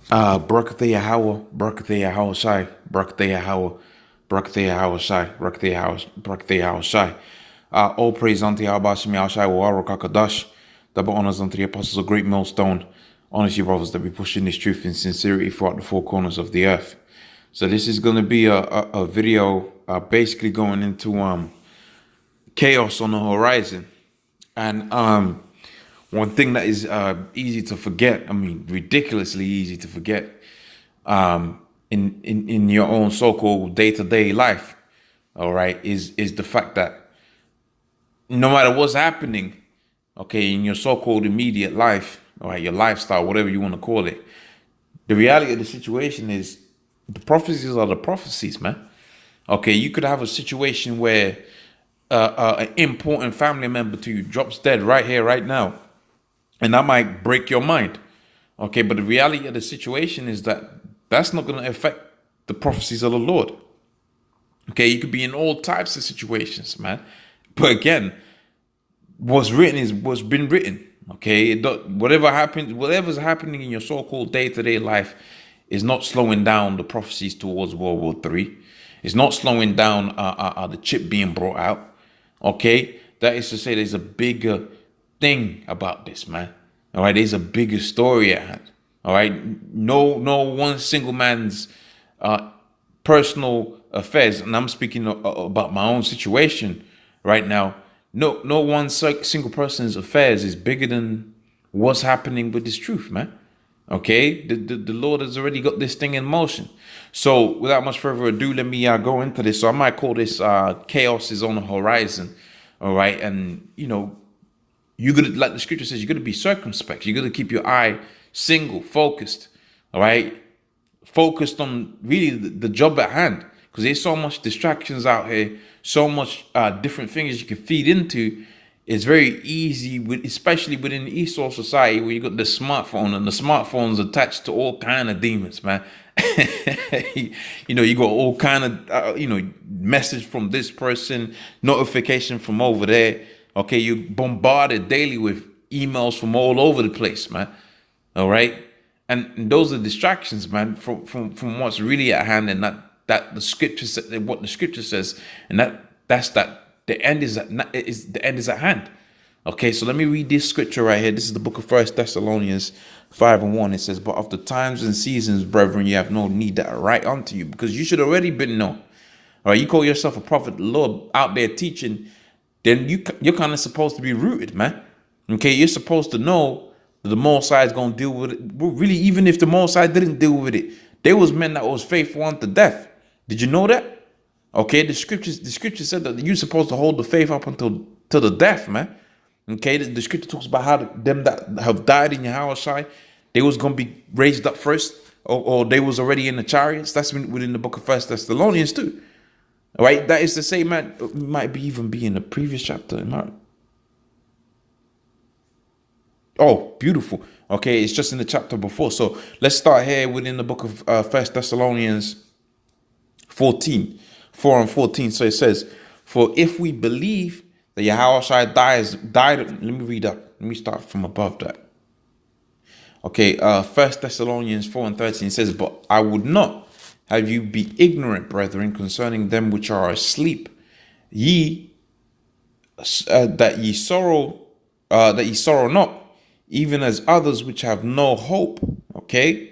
Barakatha Yahweh, Barakatha Yahweh Shai, Barakatha Yahweh, Barakatha Yahweh Shai, Barakatha Yahweh Shai. All praise unto Yahweh Shem Shai, Wakakadash. Double honors unto the apostles of Great Millstone. Honors you, brothers, that be pushing this truth in sincerity throughout the four corners of the earth. So this is going to be a video basically going into chaos on the horizon. And one thing that is easy to forget, I mean, ridiculously easy to forget, in your own so-called day-to-day life, all right, is the fact that no matter what's happening, okay, in your so-called immediate life, all right, your lifestyle, whatever you want to call it, the reality of the situation is the prophecies are the prophecies, man. Okay, you could have a situation where an important family member to you drops dead right here, right now, and that might break your mind. Okay, but the reality of the situation is that that's not going to affect the prophecies of the Lord. Okay, you could be in all types of situations, man. But again, what's written is what's been written. Okay, whatever happens, whatever's happening in your so-called day-to-day life is not slowing down the prophecies towards World War III. It's not slowing down the chip being brought out. Okay, that is to say, there's a bigger thing about this, man. All right, there's a bigger story at hand. All right, no one single man's personal affairs, and I'm speaking about my own situation right now. No one single person's affairs is bigger than what's happening with this truth, man. Okay, the Lord has already got this thing in motion. So without much further ado, let me go into this. So I might call this chaos is on the horizon. All right, and you gotta, like the scripture says, you gotta be circumspect. You gotta keep your eye single, focused. All right, focused on really the job at hand, because there's so much distractions out here, so much different things you can feed into. It's very easy, especially within the Esau society, where you got the smartphone, and the smartphone's attached to all kind of demons, man. You got all kind of message from this person, notification from over there. Okay, you bombarded daily with emails from all over the place, man. All right, and those are distractions, man, from what's really at hand, and that the scripture says, what the scripture says, and that's that the end is the end is at hand. Okay, so let me read this scripture right here. This is the book of 1 Thessalonians 5:1. It says, "But of the times and seasons, brethren, you have no need that I write unto you, because you should already been known." All right, you call yourself a prophet of the Lord out there teaching, then you're kind of supposed to be rooted, man. Okay, you're supposed to know that the Most High is going to deal with it. Well, really, even if the Most High didn't deal with it, there was men that was faithful unto death. Did you know that? Okay, the scripture said that you're supposed to hold the faith up until to the death, man. Okay, the scripture talks about how them that have died in Yahushua, they was gonna be raised up first, or they was already in the chariots. That's within the book of 1 Thessalonians too. All right, that is to say, man, it might be even be in the previous chapter. Oh, beautiful. Okay, it's just in the chapter before. So let's start here within the book of 1 Thessalonians 14, 4 and 14. So it says, "For if we believe that Yahushua died," let me read up. Let me start from above that. Okay, 1 Thessalonians 4 and 13 says, "But I would not have you be ignorant, brethren, concerning them which are asleep, ye that ye sorrow not, even as others which have no hope." Okay,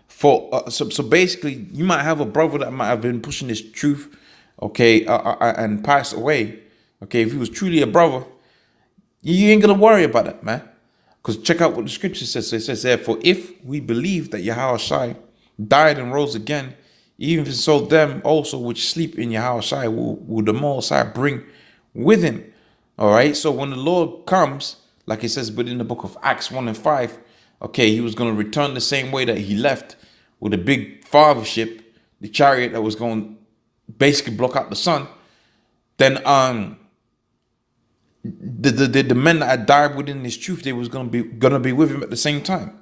so basically, you might have a brother that might have been pushing this truth, okay, and pass away. Okay, if he was truly a brother, you ain't gonna worry about that, man. Because check out what the scripture says. So it says, "Therefore, if we believe that Yahushua died and rose again, even so them also which sleep in Yahushua will the Most High bring with him." All right. So when the Lord comes, like it says within the book of Acts 1 and 5, okay, he was going to return the same way that he left, with a big father ship, the chariot that was going to basically block out the sun. Then the men that had died within this truth, they was gonna be with him at the same time.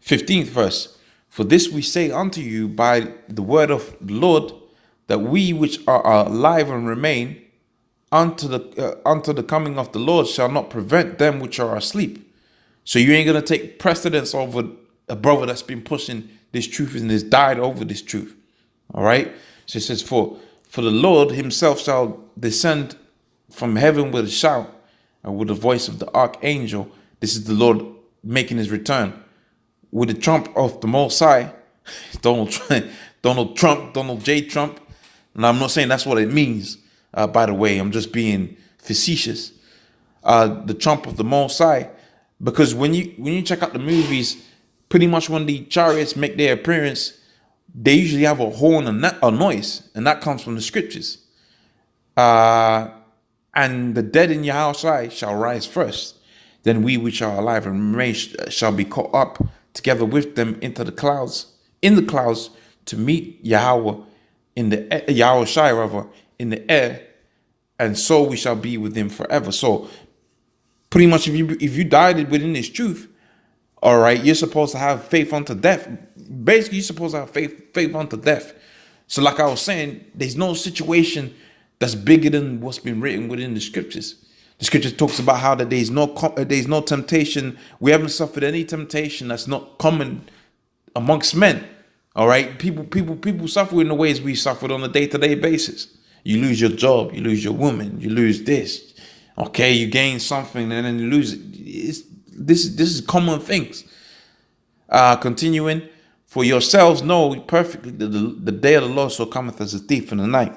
15th verse. "For this we say unto you by the word of the Lord, that we which are alive and remain unto the coming of the Lord shall not prevent them which are asleep." So you ain't gonna take precedence over a brother that's been pushing this truth and has died over this truth. All right. So it says, for the Lord himself shall descend from heaven with a shout and with the voice of the archangel. This is the Lord making his return with the trump of the Most High. Donald J. Trump. And I'm not saying that's what it means. By the way, I'm just being facetious. The trump of the Most High, because when you check out the movies, pretty much when the chariots make their appearance, they usually have a horn and a noise, and that comes from the scriptures. And the dead in Yahushua shall rise first. Then we which are alive and remain shall be caught up together with them into the clouds, to meet Yahweh in the Yahushua rather in the air, and so we shall be with him forever. So pretty much if you died within this truth, all right, you're supposed to have faith unto death. Basically, you're supposed to have faith unto death. So like I was saying, there's no situation that's bigger than what's been written within the scriptures. The scripture talks about how that there's no temptation. We haven't suffered any temptation that's not common amongst men. All right, people suffer in the ways we suffered on a day-to-day basis. You lose your job, you lose your woman, you lose this. Okay, you gain something and then you lose it. This is common things. Continuing, for yourselves know perfectly the day of the Lord so cometh as a thief in the night.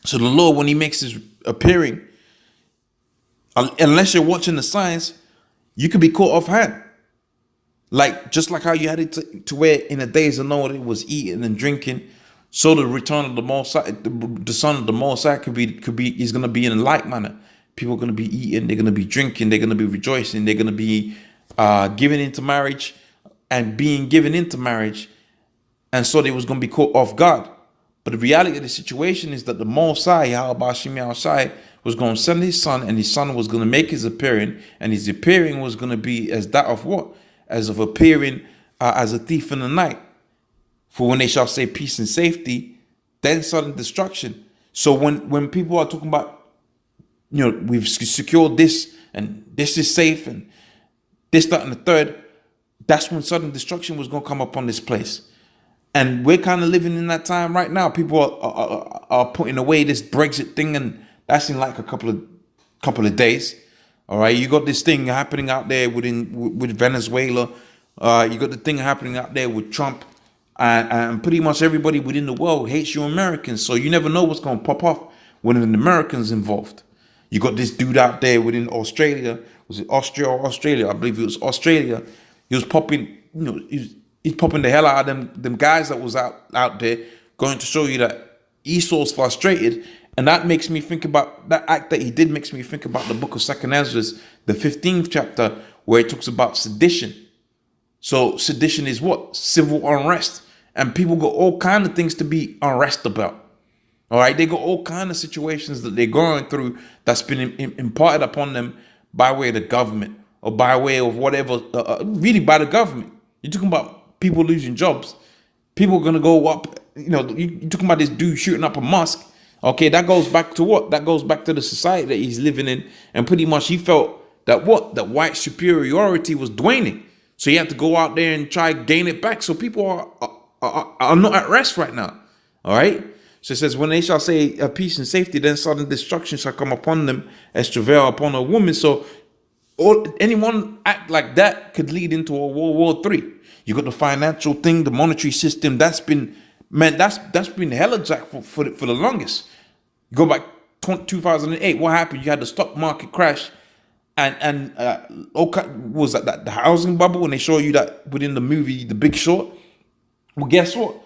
So the Lord, when he makes his appearing, unless you're watching the signs, you could be caught off hand. Like just like how you had it to where in the days of Noah it was eating and drinking, so the return of the Most High, the Son of the Most High is gonna be in a like manner. People are gonna be eating, they're gonna be drinking, they're gonna be rejoicing, they're gonna be giving into marriage and being given into marriage, and so they was gonna be caught off guard. But the reality of the situation is that the Most High, Yahweh was going to send his son, and his son was going to make his appearing, and his appearing was going to be as that of what? As of appearing as a thief in the night. For when they shall say peace and safety, then sudden destruction. So when people are talking about, we've secured this, and this is safe, and this, that, and the third, that's when sudden destruction was going to come upon this place. And we're kind of living in that time right now. People are putting away this Brexit thing, and that's in like a couple of days. All right, you got this thing happening out there with Venezuela. You got the thing happening out there with Trump, and pretty much everybody within the world hates you Americans. So you never know what's going to pop off when an American's involved. You got this dude out there within Australia. Was it Austria or Australia? I believe it was Australia. He was popping, he's popping the hell out of them guys that was out there, going to show you that Esau's frustrated. And that makes me think about, that act that he did makes me think about the book of 2nd Ezra, the 15th chapter, where it talks about sedition. So sedition is what? Civil unrest. And people got all kind of things to be unrest about. All right, they got all kind of situations that they're going through that's been imparted upon them by way of the government, or by way of whatever, really by the government. You're talking about people losing jobs. People are going to go up, you're talking about this dude shooting up a mosque. Okay, that goes back to what? That goes back to the society that he's living in. And pretty much he felt that what? That white superiority was waning. So he had to go out there and try to gain it back. So people are not at rest right now. All right. So it says, when they shall say peace and safety, then sudden destruction shall come upon them as travail upon a woman. So anyone act like that could lead into a World War III. You got the financial thing, the monetary system. That's been hella jack for the longest. Go back 2008. What happened? You had the stock market crash, and what was that the housing bubble? When they show you that within the movie The Big Short. Well, guess what?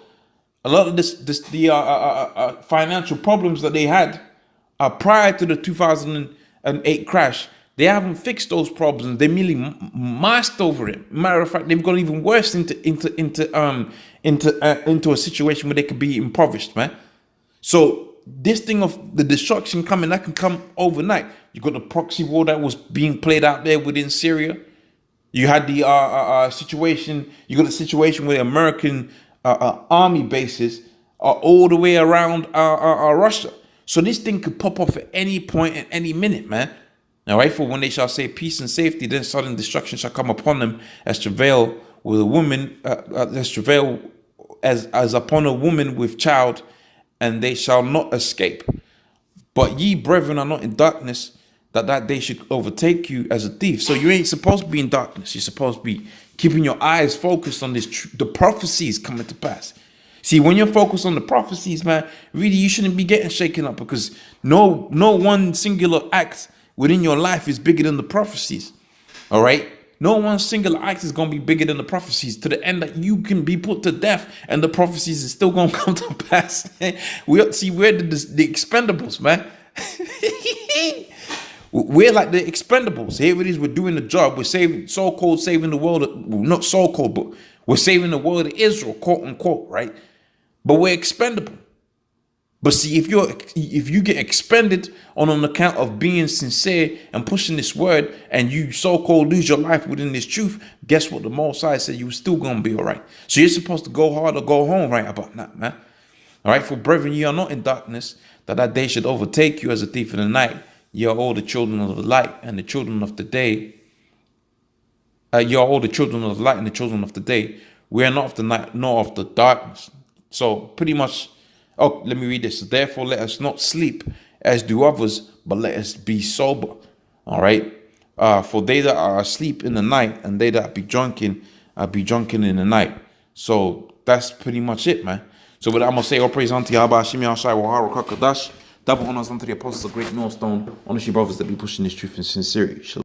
A lot of the financial problems that they had prior to the 2008 crash, they haven't fixed those problems. They merely masked over it. Matter of fact, they've gone even worse into a situation where they could be impoverished, man. So this thing of the destruction coming, that can come overnight. You got the proxy war that was being played out there within Syria. You had the situation. You got the situation where the American army bases are all the way around Russia. So this thing could pop off at any point, at any minute, man. All right. For when they shall say peace and safety, then sudden destruction shall come upon them as travail with a woman that's travail as upon a woman with child, and they shall not escape. But ye, brethren, are not in darkness, that day should overtake you as a thief. So you ain't supposed to be in darkness. You're supposed to be keeping your eyes focused on the prophecies coming to pass. See, when you're focused on the prophecies, man, really you shouldn't be getting shaken up, because no one singular act within your life is bigger than the prophecies. All right? No one singular act is going to be bigger than the prophecies, to the end that you can be put to death and the prophecies is still going to come to pass. We're the expendables, man. We're like the expendables. Here it is, we're doing the job. We're so-called saving the world. Well, not so-called, but we're saving the world of Israel, quote unquote, right? But we're expendable. But see, if you get expended on account of being sincere and pushing this word, and you so-called lose your life within this truth, guess what? The Most High said you're still going to be all right. So you're supposed to go hard or go home right about that, man. All right, for brethren, ye are not in darkness, that day should overtake you as a thief in the night. Ye are all the children of the light and the children of the day. Ye are all the children of the light and the children of the day. We are not of the night nor of the darkness. So pretty much, oh, let me read this. Therefore, let us not sleep as do others, but let us be sober. All right. For they that are asleep in the night, and they that be drunken in the night. So that's pretty much it, man. So what I'm gonna say, all praise unto Yahweh, Shimi Ashai, Wahara Kakadash. Double honors unto the apostles of Great Millstone, honest you brothers that be pushing this truth in sincerity.